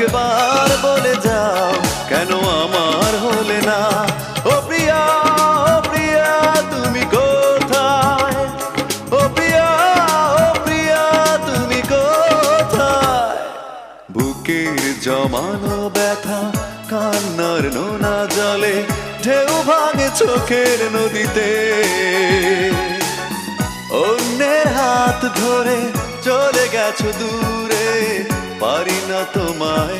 একবার বলে যাও কেন আমার হলে না। ও প্রিয়া, ও প্রিয়া তুমি কোথায়? ও প্রিয়া, ও প্রিয়া তুমি কোথায়? বুকের জমানো ব্যথা কান্নার নোনা জলে ঢেউ ভাঙে চোখের নদীতে। অন্যের হাত ধরে চলে গেছো দূরে, পারি না তোমায়